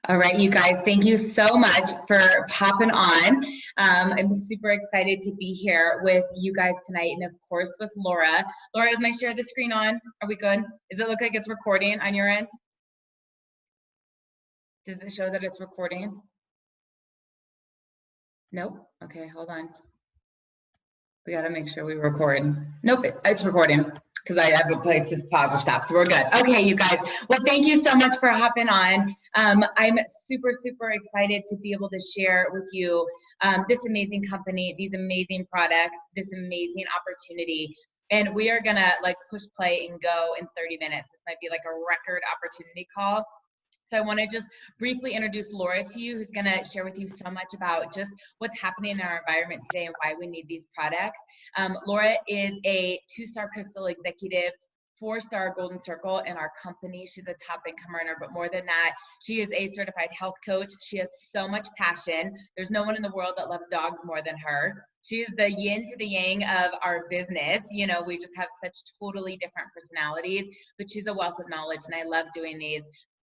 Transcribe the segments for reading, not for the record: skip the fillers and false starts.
All right, you guys, thank you so much for popping on. I'm super excited to be here with you guys tonight, and of course with Laura. Laura, is my share the screen on? Are we good? Does it look like it's recording on your end? Does it show that it's recording? Nope. Okay, hold on. We got to make sure we record. Nope, it's recording because I have a place to pause or stop, so we're good. Okay, you guys. Well, thank you so much for hopping on. I'm super excited to be able to share with you this amazing company, these amazing products, this amazing opportunity. And we are gonna like push play and go in 30 minutes. This might be like a record opportunity call. So I want to just briefly introduce Laura to you, who's going to share with you so much about just what's happening in our environment today and why we need these products. Laura is a 2-star crystal executive, 4-star golden circle in our company. She's a top income earner, but more than that, she is a certified health coach. She has so much passion. There's no one in the world that loves dogs more than her. She is the yin to the yang of our business. You know, we just have such totally different personalities, but she's a wealth of knowledge, and I love doing these.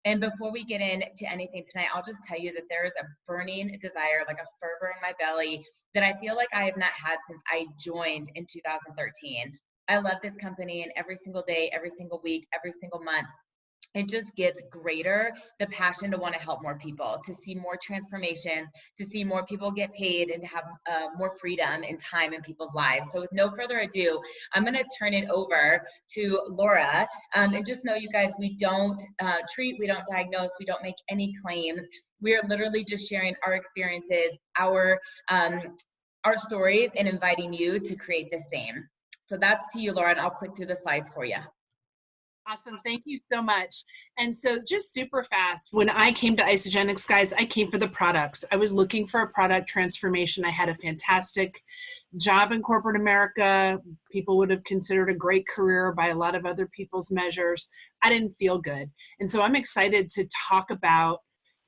And before we get into anything tonight, I'll just tell you that there is a burning desire, like a fervor in my belly that I feel like I have not had since I joined in 2013. I love this company, and every single day, every single week, every single month, it just gets greater, the passion to want to help more people, to see more transformations, to see more people get paid, and to have more freedom and time in people's lives. So with no further ado, I'm going to turn it over to Laura. And just know, you guys, we don't treat, we don't diagnose, we don't make any claims. We are literally just sharing our experiences, our stories, and inviting you to create the same. So that's to you, Laura, and I'll click through the slides for you. Awesome. Thank you so much. And so just super fast, when I came to Isagenix, guys, I came for the products. I was looking for a product transformation. I had a fantastic job in corporate America. People would have considered a great career by a lot of other people's measures. I didn't feel good. And so I'm excited to talk about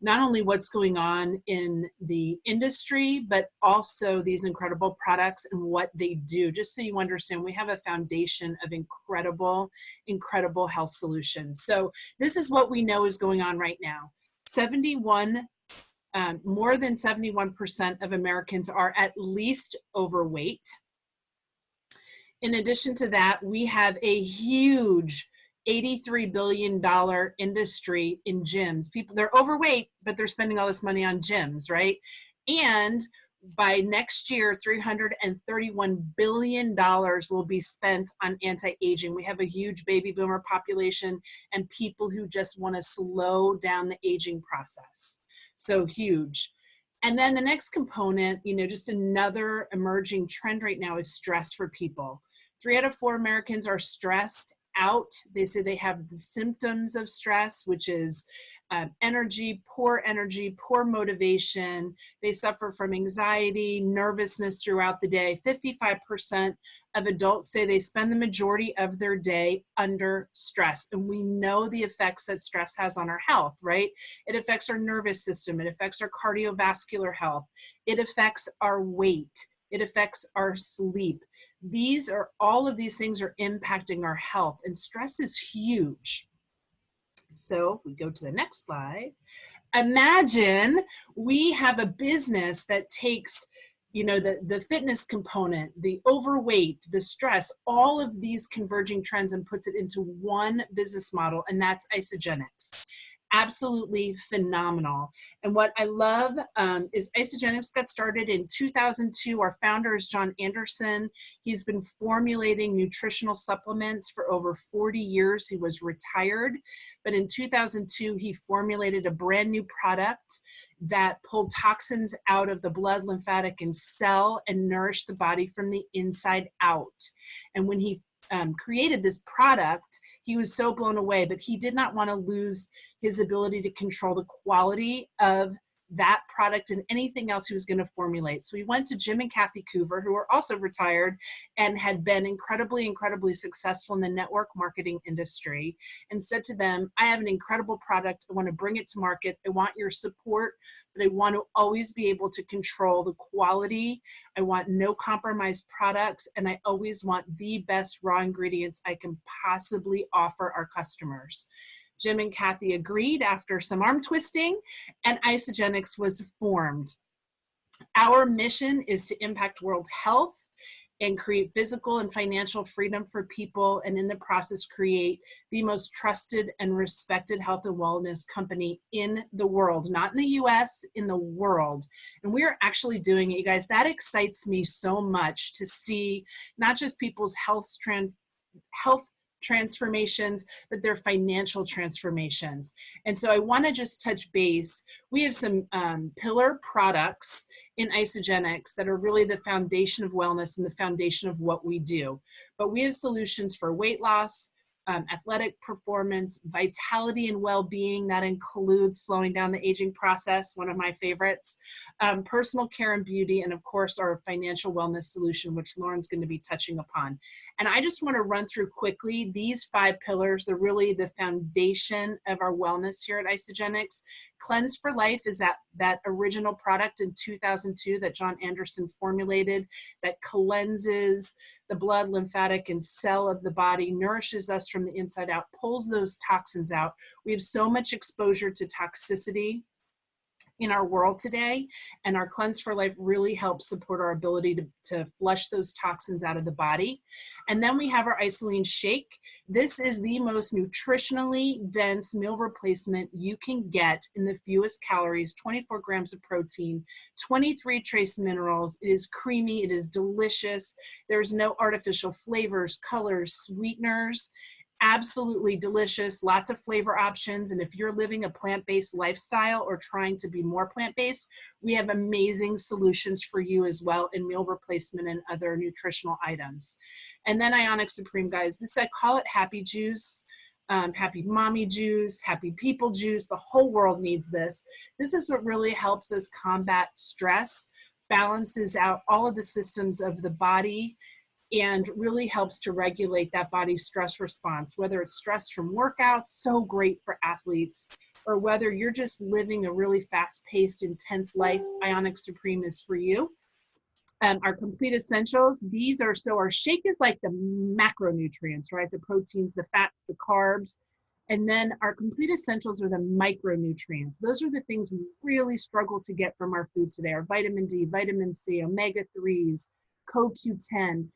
not only what's going on in the industry, but also these incredible products and what they do. Just so you understand, we have a foundation of incredible health solutions. So this is what we know is going on right now. More than 71% of Americans are at least overweight. In addition to that, we have a huge $83 billion industry in gyms. People, they're overweight, but they're spending all this money on gyms, right? And by next year, $331 billion will be spent on anti-aging. We have a huge baby boomer population and people who just want to slow down the aging process. So huge. And then the next component, you know, just another emerging trend right now is stress for people. 3 out of 4 Americans are stressed out. They say they have the symptoms of stress, which is energy, poor motivation. They suffer from anxiety, nervousness throughout the day. 55% of adults say they spend the majority of their day under stress. And we know the effects that stress has on our health, right? It affects our nervous system. It affects our cardiovascular health. It affects our weight. It affects our sleep. All of these things are impacting our health, and stress is huge. So if we go to the next slide, imagine we have a business that takes, you know, the fitness component, the overweight, the stress, all of these converging trends and puts it into one business model, and that's Isagenix. Absolutely phenomenal. And what I love is Isagenix got started in 2002. Our founder is John Anderson. He's been formulating nutritional supplements for over 40 years. He was retired, but in 2002, he formulated a brand new product that pulled toxins out of the blood, lymphatic, and cell and nourished the body from the inside out. And when he created this product, he was so blown away, but he did not want to lose his ability to control the quality of that product and anything else he was going to formulate. So he went to Jim and Kathy Coover, who are also retired and had been incredibly successful in the network marketing industry, and said to them, I have an incredible product. I want to bring it to market. I want your support, but I want to always be able to control the quality. I want no compromise products, and I always want the best raw ingredients I can possibly offer our customers. Jim and Kathy agreed after some arm twisting, and Isagenix was formed. Our mission is to impact world health and create physical and financial freedom for people, and in the process create the most trusted and respected health and wellness company in the world, not in the US, in the world. And we are actually doing it, you guys. That excites me so much to see not just people's health transformations, but their financial transformations. And so I want to just touch base. We have some pillar products in Isagenix that are really the foundation of wellness and the foundation of what we do. But we have solutions for weight loss, athletic performance, vitality and well-being. That includes slowing down the aging process, one of my favorites, personal care and beauty, and of course our financial wellness solution, which Lauren's going to be touching upon. And I just want to run through quickly these 5 pillars. They're really the foundation of our wellness here at Isagenix. Cleanse for Life is that original product in 2002 that John Anderson formulated that cleanses the blood, lymphatic, and cell of the body, nourishes us from the inside out, pulls those toxins out. We have so much exposure to toxicity in our world today, and our Cleanse for Life really helps support our ability to flush those toxins out of the body. And then we have our Isoline Shake. This is the most nutritionally dense meal replacement you can get in the fewest calories, 24 grams of protein, 23 trace minerals. It is creamy, it is delicious. There's no artificial flavors, colors, sweeteners. Absolutely delicious, lots of flavor options. And if you're living a plant-based lifestyle or trying to be more plant-based, we have amazing solutions for you as well in meal replacement and other nutritional items. And then Ionic Supreme, guys, this, I call it happy juice, happy mommy juice, happy people juice. The whole world needs this. This is what really helps us combat stress, balances out all of the systems of the body, and really helps to regulate that body's stress response, whether it's stress from workouts, so great for athletes, or whether you're just living a really fast-paced, intense life, Ionic Supreme is for you. Our complete essentials, these are, so our shake is like the macronutrients, right? The proteins, the fats, the carbs. And then our complete essentials are the micronutrients. Those are the things we really struggle to get from our food today. Our vitamin D, vitamin C, omega-3s, CoQ10,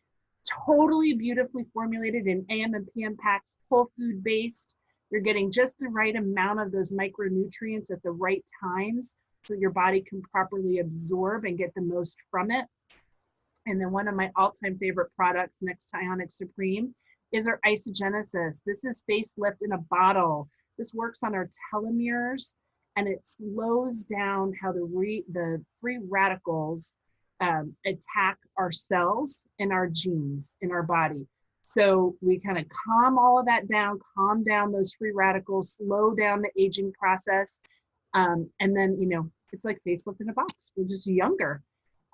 totally beautifully formulated in AM and PM packs, whole food based. You're getting just the right amount of those micronutrients at the right times so your body can properly absorb and get the most from it. And then one of my all-time favorite products next to Ionic Supreme is our Isagenesis. This is facelift in a bottle. This works on our telomeres, and it slows down how the free radicals attack our cells and our genes in our body. So we kind of calm all of that down, calm down those free radicals, slow down the aging process. And then, you know, it's like facelift in a box. We're just younger.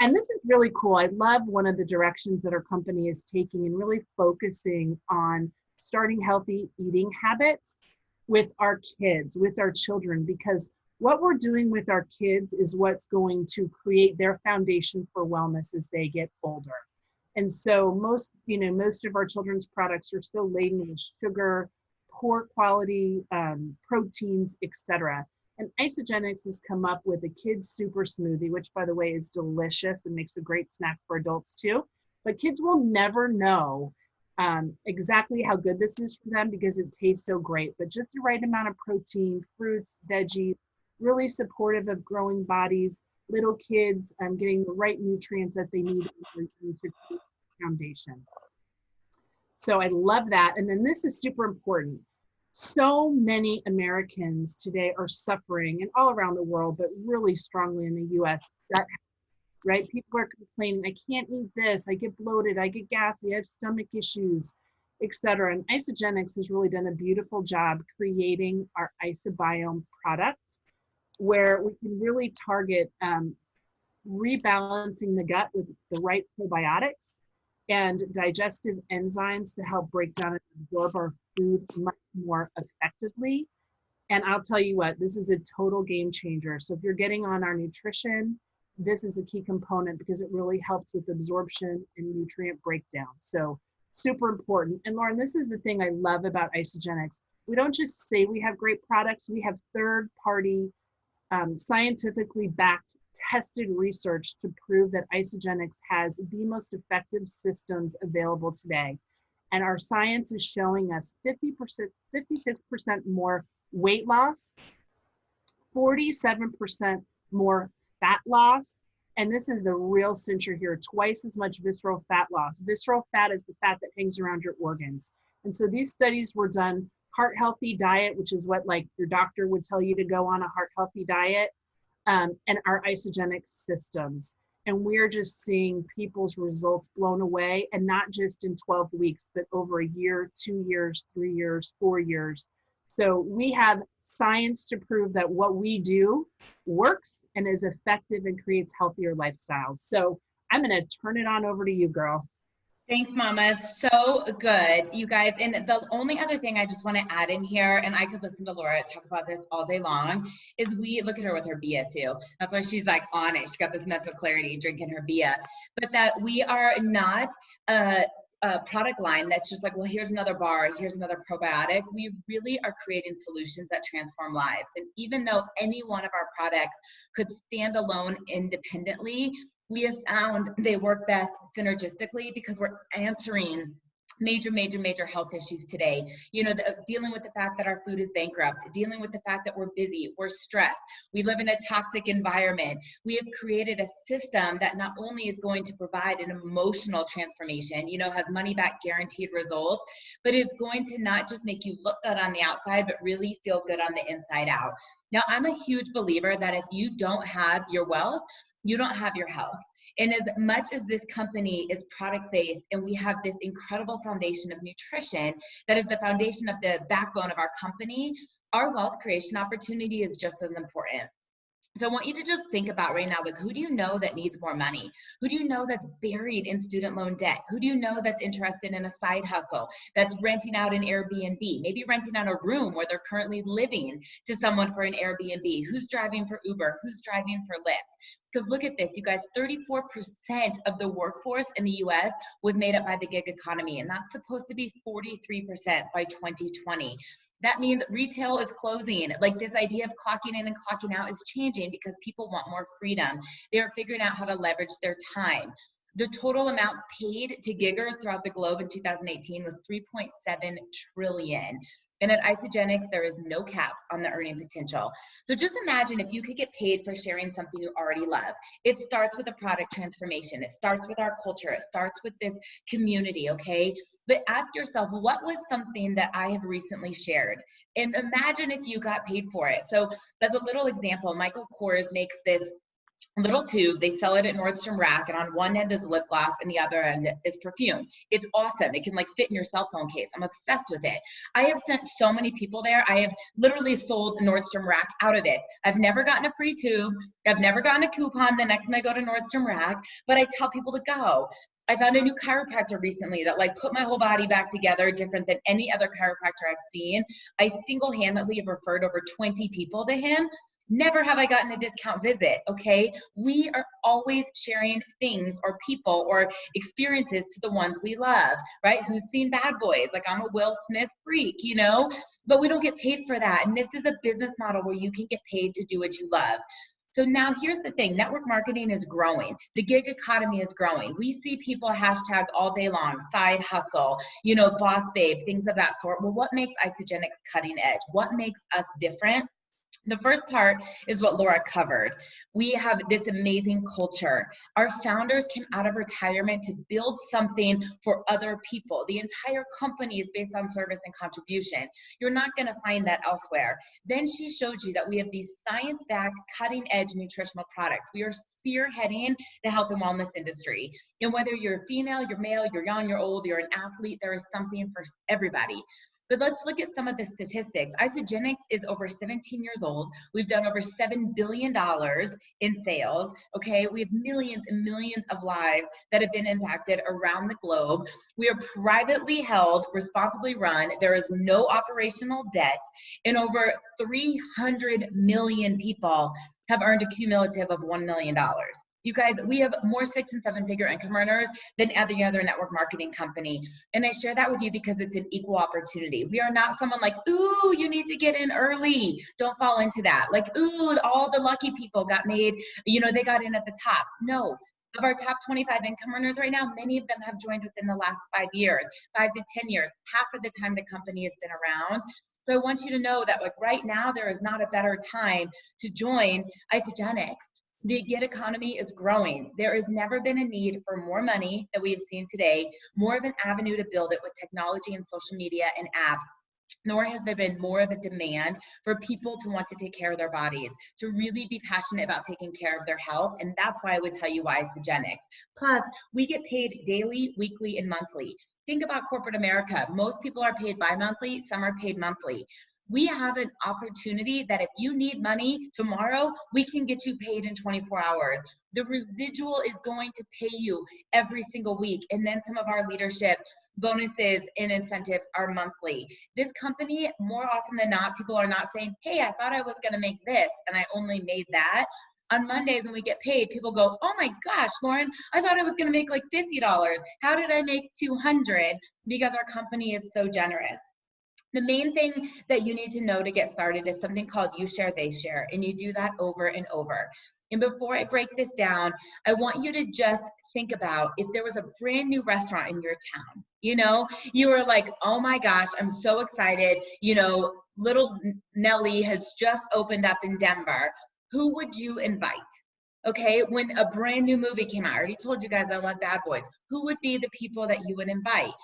And this is really cool. I love one of the directions that our company is taking and really focusing on starting healthy eating habits with our kids, with our children, because what we're doing with our kids is what's going to create their foundation for wellness as they get older. And so most of our children's products are so laden with sugar, poor quality proteins, etc. And Isagenix has come up with a kids super smoothie, which by the way is delicious and makes a great snack for adults too. But kids will never know exactly how good this is for them because it tastes so great. But just the right amount of protein, fruits, veggies, really supportive of growing bodies, little kids getting the right nutrients that they need to create foundation. So I love that. And then this is super important. So many Americans today are suffering, and all around the world, but really strongly in the US, that, right? People are complaining, I can't eat this, I get bloated, I get gassy, I have stomach issues, etc. And Isagenix has really done a beautiful job creating our Isabiome product, where we can really target rebalancing the gut with the right probiotics and digestive enzymes to help break down and absorb our food much more effectively. And I'll tell you what, this is a total game changer. So if you're getting on our nutrition, this is a key component because it really helps with absorption and nutrient breakdown. So super important. And Lauren, this is the thing I love about Isagenix. we don't just say we have great products, we have third-party, scientifically backed, tested research to prove that Isagenix has the most effective systems available today. And our science is showing us 50%, 56% more weight loss, 47% more fat loss. And this is the real cincher here, twice as much visceral fat loss. Visceral fat is the fat that hangs around your organs. And so these studies were done heart healthy diet, which is what like your doctor would tell you to go on a heart healthy diet, and our Isagenix systems. And we're just seeing people's results blown away, and not just in 12 weeks, but over a year, 2 years, 3 years, 4 years. So we have science to prove that what we do works and is effective and creates healthier lifestyles. So I'm going to turn it on over to you, girl. Thanks, Mama. So good, you guys. And the only other thing I just want to add in here, and I could listen to Laura talk about this all day long, is we look at her with her Bia too. That's why she's like on it. She got this mental clarity drinking her Bia. But that we are not a product line that's just like, well, here's another bar, here's another probiotic. We really are creating solutions that transform lives. And even though any one of our products could stand alone independently, we have found they work best synergistically because we're answering major health issues today. You know, dealing with the fact that our food is bankrupt, dealing with the fact that we're busy, we're stressed, we live in a toxic environment. We have created a system that not only is going to provide an emotional transformation, you know, has money back guaranteed results, but it's going to not just make you look good on the outside, but really feel good on the inside out. Now, I'm a huge believer that if you don't have your wealth, you don't have your health. And as much as this company is product-based and we have this incredible foundation of nutrition that is the foundation of the backbone of our company, our wealth creation opportunity is just as important. So I want you to just think about right now, like, who do you know that needs more money? Who do you know that's buried in student loan debt? Who do you know that's interested in a side hustle, that's renting out an Airbnb, maybe renting out a room where they're currently living to someone for an Airbnb? Who's driving for Uber? Who's driving for Lyft? Because look at this, you guys, 34% of the workforce in the US was made up by the gig economy, and that's supposed to be 43% by 2020. That means retail is closing. Like, this idea of clocking in and clocking out is changing because people want more freedom. They're figuring out how to leverage their time. The total amount paid to giggers throughout the globe in 2018 was 3.7 trillion. And at Isagenix, there is no cap on the earning potential. So just imagine if you could get paid for sharing something you already love. It starts with a product transformation. It starts with our culture. It starts with this community, okay? But ask yourself, what was something that I have recently shared? And imagine if you got paid for it. So as a little example, Michael Kors makes this little tube. They sell it at Nordstrom Rack, and on one end is lip gloss and the other end is perfume. It's awesome. It can like fit in your cell phone case. I'm obsessed with it. I have sent so many people there. I have literally sold Nordstrom Rack out of it. I've never gotten a free tube. I've never gotten a coupon the next time I go to Nordstrom Rack, but I tell people to go. I found a new chiropractor recently that like put my whole body back together different than any other chiropractor I've seen. I single-handedly have referred over 20 people to him. Never have I gotten a discount visit, okay? We are always sharing things or people or experiences to the ones we love, right? Who's seen Bad Boys? Like, I'm a Will Smith freak, you know? But we don't get paid for that. And this is a business model where you can get paid to do what you love. So now here's the thing, network marketing is growing. The gig economy is growing. We see people hashtag all day long, side hustle, you know, boss babe, things of that sort. Well, what makes Isagenix cutting edge? What makes us different? The first part is what Laura covered. We have this amazing culture. Our founders came out of retirement to build something for other people. The entire company is based on service and contribution. You're not going to find that elsewhere. Then she showed you that we have these science-backed, cutting-edge nutritional products. We are spearheading the health and wellness industry. And whether you're female, you're male, you're young, you're old, you're an athlete, there is something for everybody. But let's look at some of the statistics. Isagenix is over 17 years old. We've done over $7 billion in sales, okay? We have millions and millions of lives that have been impacted around the globe. We are privately held, responsibly run. There is no operational debt, and over 300 million people have earned a cumulative of $1 million. You guys, we have more 6- and 7-figure income earners than every other network marketing company. And I share that with you because it's an equal opportunity. We are not someone like, ooh, you need to get in early. Don't fall into that. Like, ooh, all the lucky people got made, you know, they got in at the top. No. Of our top 25 income earners right now, many of them have joined within the last 5 years, 5 to 10 years, half of the time the company has been around. So I want you to know that like right now, there is not a better time to join Isagenix. The gig economy is growing. There has never been a need for more money that we have seen today, more of an avenue to build it with technology and social media and apps, nor has there been more of a demand for people to want to take care of their bodies, to really be passionate about taking care of their health. And that's why I would tell you why Isagenix. Plus, we get paid daily, weekly, and monthly. Think about corporate America. Most people are paid bi-monthly, some are paid monthly. We have an opportunity that if you need money tomorrow, we can get you paid in 24 hours. The residual is going to pay you every single week. And then some of our leadership bonuses and incentives are monthly. This company, more often than not, people are not saying, hey, I thought I was going to make this and I only made that. On Mondays when we get paid, people go, oh my gosh, Lauren, I thought I was going to make like $50. How did I make $200? Because our company is so generous. The main thing that you need to know to get started is something called you share, they share, and you do that over and over. And before I break this down, I want you to just think about if there was a brand new restaurant in your town, you know, you were like, oh my gosh, I'm so excited. You know, little Nelly has just opened up in Denver. Who would you invite? Okay, when a brand new movie came out, I already told you guys I love Bad Boys. Who would be the people that you would invite?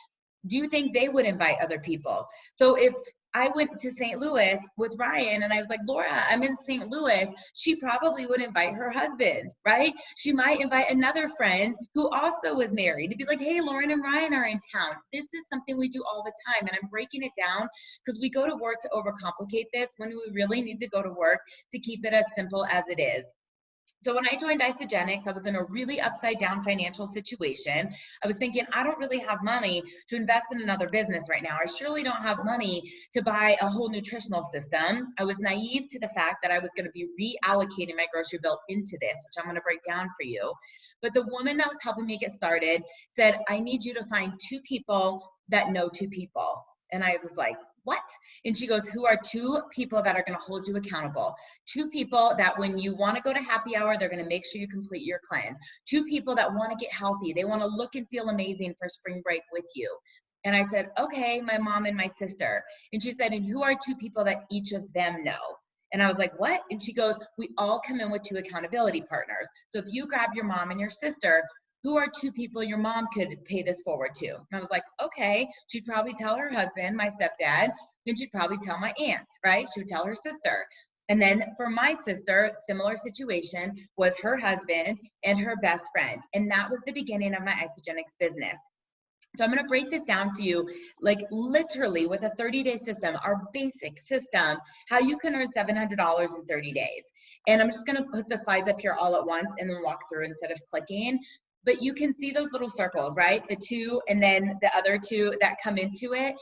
Do you think they would invite other people? So if I went to St. Louis with Ryan and I was like, Laura, I'm in St. Louis, she probably would invite her husband, right? She might invite another friend who also is married to be like, hey, Lauren and Ryan are in town. This is something we do all the time. And I'm breaking it down because we go to work to overcomplicate this when we really need to go to work to keep it as simple as it is. So when I joined Isagenix, I was in a really upside down financial situation. I was thinking, I don't really have money to invest in another business right now. I surely don't have money to buy a whole nutritional system. I was naive to the fact that I was going to be reallocating my grocery bill into this, which I'm going to break down for you. But the woman that was helping me get started said, I need you to find 2 people that know 2 people. And I was like, what? And she goes, who are 2 people that are going to hold you accountable? 2 people that when you want to go to happy hour, they're going to make sure you complete your cleanse. 2 people that want to get healthy. They want to look and feel amazing for spring break with you. And I said, okay, my mom and my sister. And she said, and who are 2 people that each of them know? And I was like, what? And she goes, we all come in with 2 accountability partners. So if you grab your mom and your sister, who are 2 people your mom could pay this forward to? And I was like, okay, she'd probably tell her husband, my stepdad, then she'd probably tell my aunt, right? She would tell her sister. And then for my sister, similar situation was her husband and her best friend. And that was the beginning of my Isagenix business. So I'm going to break this down for you, like literally with a 30-day system, our basic system, how you can earn $700 in 30 days. And I'm just going to put the slides up here all at once and then walk through instead of clicking. But you can see those little circles, right? The 2 and then the other 2 that come into it.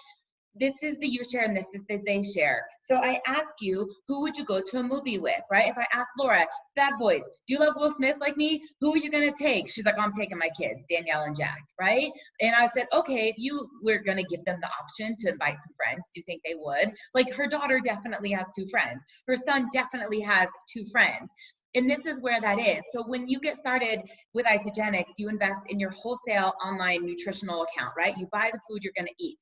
This is the you share and this is the they share. So I ask you, who would you go to a movie with, right? If I ask Laura, Bad Boys, do you love Will Smith like me? Who are you gonna take? She's like, I'm taking my kids, Danielle and Jack, right? And I said, okay, if you were gonna give them the option to invite some friends, do you think they would? Like her daughter definitely has 2 friends. Her son definitely has 2 friends. And this is where that is. So when you get started with Isagenix, you invest in your wholesale online nutritional account, right? You buy the food you're gonna eat.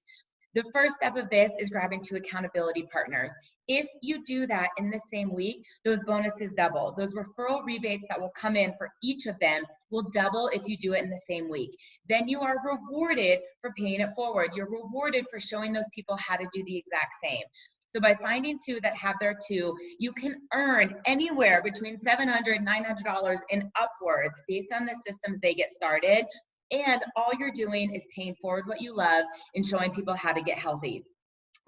The first step of this is grabbing 2 accountability partners. If you do that in the same week, those bonuses double. Those referral rebates that will come in for each of them will double if you do it in the same week. Then you are rewarded for paying it forward. You're rewarded for showing those people how to do the exact same. So by finding 2 that have their 2, you can earn anywhere between $700, $900 and upwards based on the systems they get started. And all you're doing is paying forward what you love and showing people how to get healthy.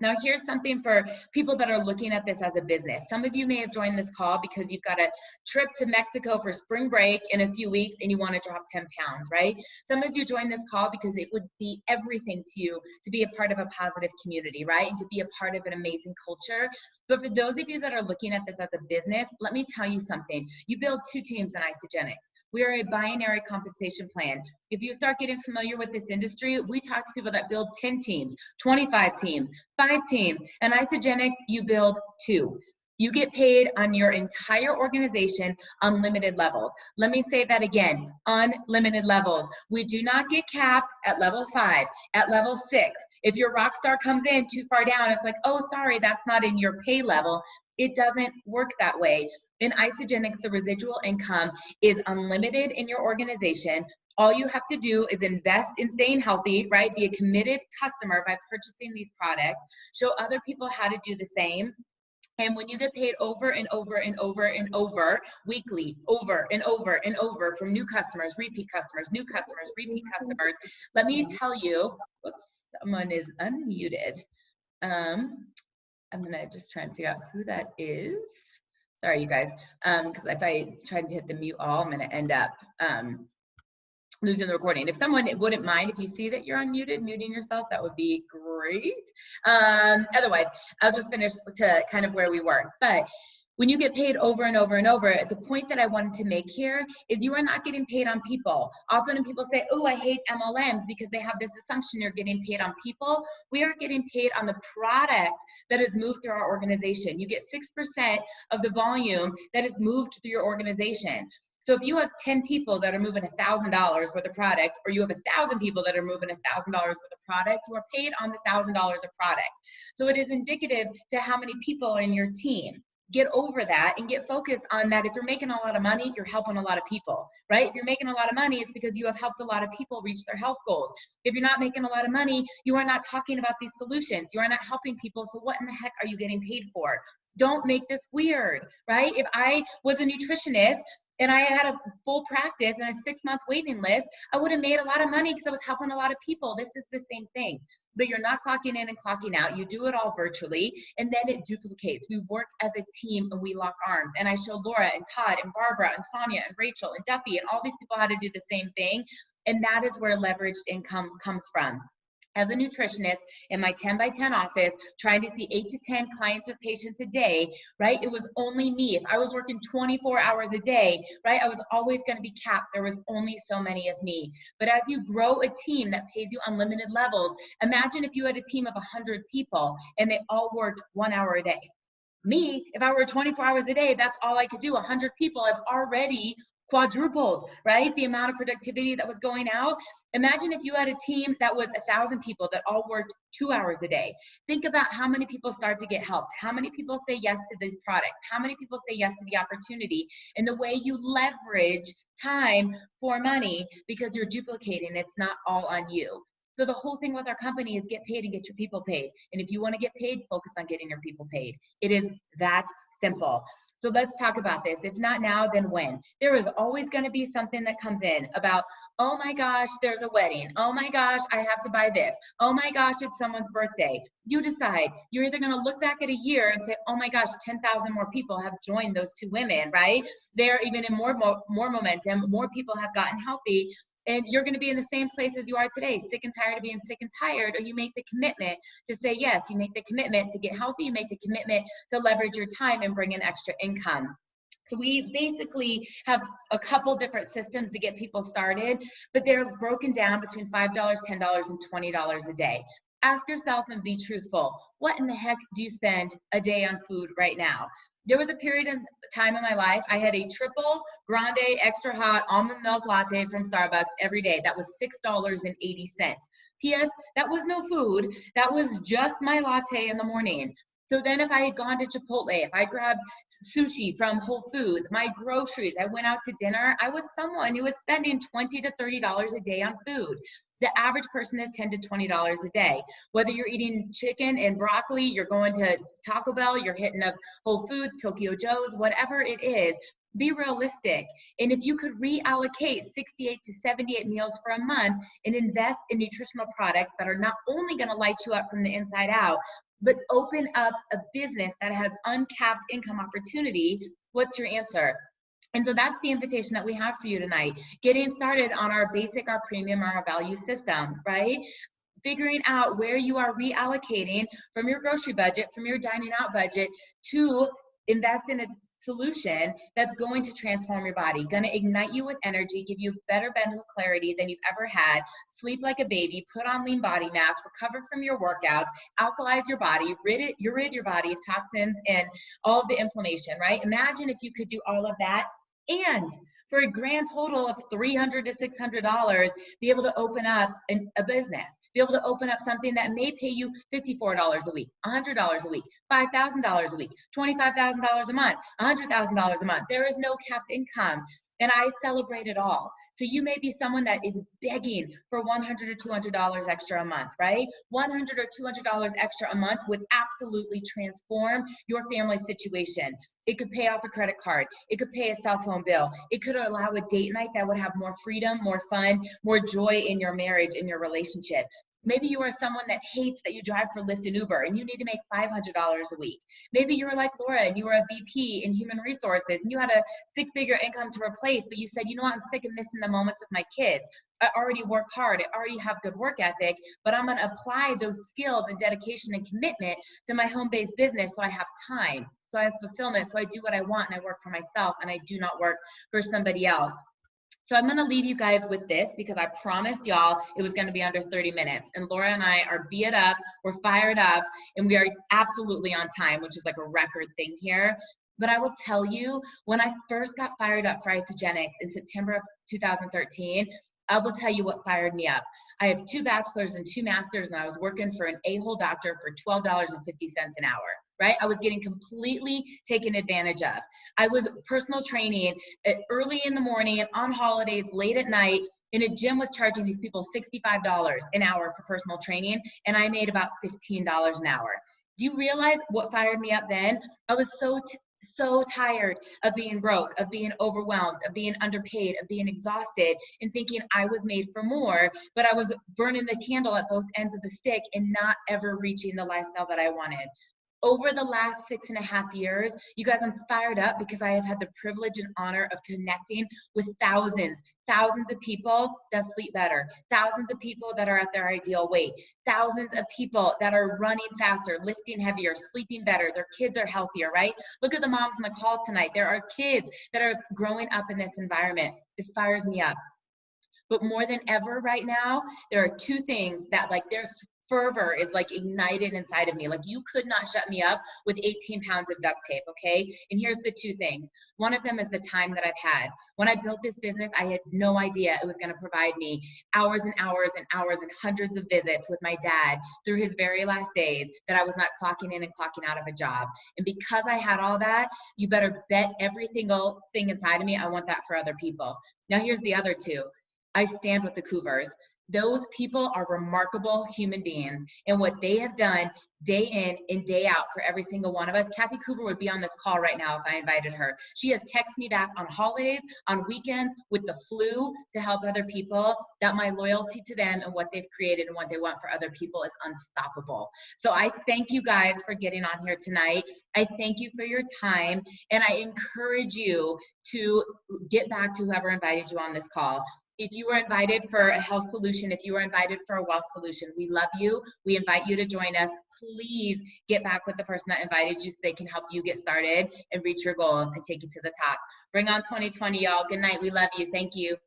Now, here's something for people that are looking at this as a business. Some of you may have joined this call because you've got a trip to Mexico for spring break in a few weeks and you want to drop 10 pounds, right? Some of you joined this call because it would be everything to you to be a part of a positive community, right? And to be a part of an amazing culture. But for those of you that are looking at this as a business, let me tell you something. You build 2 teams in Isagenix. We are a binary compensation plan. If you start getting familiar with this industry, we talk to people that build 10 teams, 25 teams, 5 teams, and Isagenix, you build 2. You get paid on your entire organization, unlimited levels. Let me say that again, unlimited levels. We do not get capped at level 5, at level 6. If your rock star comes in too far down, it's like, oh, sorry, that's not in your pay level. It doesn't work that way. In Isagenix, the residual income is unlimited in your organization. All you have to do is invest in staying healthy, right? Be a committed customer by purchasing these products. Show other people how to do the same. And when you get paid over and over and over and over, weekly, over and over and over from new customers, repeat customers, new customers, repeat customers, let me tell you, whoops, someone is unmuted. I'm gonna just try and figure out who that is. Sorry, you guys, because if I try to hit the mute all, I'm gonna end up losing the recording. If someone wouldn't mind, if you see that you're unmuted, muting yourself, that would be great. Otherwise, I'll just finish to kind of where we were. But when you get paid over and over and over, the point that I wanted to make here is you are not getting paid on people. Often when people say, oh, I hate MLMs because they have this assumption you're getting paid on people. We are getting paid on the product that is moved through our organization. You get 6% of the volume that is moved through your organization. So if you have 10 people that are moving $1,000 worth of product, or you have 1,000 people that are moving $1,000 worth of product, you are paid on the $1,000 of product. So it is indicative to how many people are in your team. Get over that and get focused on that. If you're making a lot of money, you're helping a lot of people, right? If you're making a lot of money, it's because you have helped a lot of people reach their health goals. If you're not making a lot of money, you are not talking about these solutions. You are not helping people. So what in the heck are you getting paid for? Don't make this weird, right? If I was a nutritionist and I had a full practice and a 6-month waiting list, I would have made a lot of money because I was helping a lot of people. This is the same thing, but you're not clocking in and clocking out. You do it all virtually, and then it duplicates. We work as a team and we lock arms. And I show Laura and Todd and Barbara and Sonia and Rachel and Duffy and all these people how to do the same thing. And that is where leveraged income comes from. As a nutritionist in my 10 by 10 office, trying to see 8 to 10 clients or patients a day, right? It was only me. If I was working 24 hours a day, right, I was always going to be capped. There was only so many of me. But as you grow a team that pays you unlimited levels, imagine if you had a team of 100 people and they all worked 1 hour a day. Me, if I were 24 hours a day, that's all I could do. 100 people have already quadrupled, right? The amount of productivity that was going out. Imagine if you had a team that was 1,000 people that all worked 2 hours a day. Think about how many people start to get helped. How many people say yes to these products? How many people say yes to the opportunity? And the way you leverage time for money because you're duplicating, it's not all on you. So the whole thing with our company is get paid and get your people paid. And if you want to get paid, focus on getting your people paid. It is that simple. So let's talk about this. If not now, then when? There is always going to be something that comes in about, oh my gosh, there's a wedding. Oh my gosh, I have to buy this. Oh my gosh, it's someone's birthday. You decide. You're either going to look back at a year and say, oh my gosh, 10,000 more people have joined those 2 women, right? They're even in more momentum. More people have gotten healthy. And you're going to be in the same place as you are today, sick and tired of being sick and tired, or you make the commitment to say yes. You make the commitment to get healthy. You make the commitment to leverage your time and bring in extra income. So we basically have a couple different systems to get people started, but they're broken down between $5, $10, and $20 a day. Ask yourself and be truthful. What in the heck do you spend a day on food right now? There was a period in time in my life, I had a triple grande extra hot almond milk latte from Starbucks every day. That was $6.80. P.S. That was no food. That was just my latte in the morning. So then if I had gone to Chipotle, if I grabbed sushi from Whole Foods, my groceries, I went out to dinner, I was someone who was spending $20 to $30 a day on food. The average person is $10 to $20 a day. Whether you're eating chicken and broccoli, you're going to Taco Bell, you're hitting up Whole Foods, Tokyo Joe's, whatever it is, be realistic. And if you could reallocate 68 to 78 meals for a month and invest in nutritional products that are not only going to light you up from the inside out, but open up a business that has uncapped income opportunity, what's your answer? And so that's the invitation that we have for you tonight. Getting started on our basic, our premium, our value system, right? Figuring out where you are reallocating from your grocery budget, from your dining out budget to invest in a solution that's going to transform your body, going to ignite you with energy, give you better mental clarity than you've ever had, sleep like a baby, put on lean body mass, recover from your workouts, alkalize your body, rid your body of toxins and all of the inflammation, right? Imagine if you could do all of that and for a grand total of $300 to $600, be able to open up a business, be able to open up something that may pay you $54 a week, $100 a week, $5,000 a week, $25,000 a month, $100,000 a month. There is no capped income. And I celebrate it all. So you may be someone that is begging for $100 or $200 extra a month, right? $100 or $200 extra a month would absolutely transform your family situation. It could pay off a credit card. It could pay a cell phone bill. It could allow a date night that would have more freedom, more fun, more joy in your marriage, in your relationship. Maybe you are someone that hates that you drive for Lyft and Uber and you need to make $500 a week. Maybe you're like Laura and you were a VP in human resources and you had a six-figure income to replace, but you said, you know what, I'm sick of missing the moments with my kids. I already work hard. I already have good work ethic, but I'm going to apply those skills and dedication and commitment to my home-based business so I have time, so I have fulfillment, so I do what I want and I work for myself and I do not work for somebody else. So I'm going to leave you guys with this because I promised y'all it was going to be under 30 minutes. And Laura and I are beat up, we're fired up, and we are absolutely on time, which is like a record thing here. But I will tell you, when I first got fired up for Isagenix in September of 2013, I will tell you what fired me up. I have 2 bachelors and 2 masters, and I was working for an a-hole doctor for $12.50 an hour, right? I was getting completely taken advantage of. I was personal training early in the morning, on holidays, late at night, and a gym was charging these people $65 an hour for personal training, and I made about $15 an hour. Do you realize what fired me up then? I was so tired of being broke, of being overwhelmed, of being underpaid, of being exhausted, and thinking I was made for more, but I was burning the candle at both ends of the stick and not ever reaching the lifestyle that I wanted. Over the last 6.5 years, you guys, I'm fired up because I have had the privilege and honor of connecting with thousands of people that sleep better, thousands of people that are at their ideal weight, thousands of people that are running faster, lifting heavier, sleeping better, their kids are healthier, right? Look at the moms on the call tonight. There are kids that are growing up in this environment. It fires me up. But more than ever right now, there are 2 things that there's fervor is ignited inside of me. You could not shut me up with 18 pounds of duct tape, okay? And here's the 2 things. One of them is the time that I've had. When I built this business, I had no idea it was gonna provide me hours and hours and hours and hundreds of visits with my dad through his very last days that I was not clocking in and clocking out of a job. And because I had all that, you better bet every single thing inside of me, I want that for other people. Now here's the other 2. I stand with the Cougars. Those people are remarkable human beings, and what they have done day in and day out for every single one of us. Kathy Coover would be on this call right now if I invited her. She has texted me back on holidays, on weekends, with the flu to help other people, that my loyalty to them and what they've created and what they want for other people is unstoppable. So I thank you guys for getting on here tonight. I thank you for your time, and I encourage you to get back to whoever invited you on this call. If you were invited for a health solution, if you were invited for a wealth solution, we love you. We invite you to join us. Please get back with the person that invited you so they can help you get started and reach your goals and take you to the top. Bring on 2020, y'all. Good night. We love you. Thank you.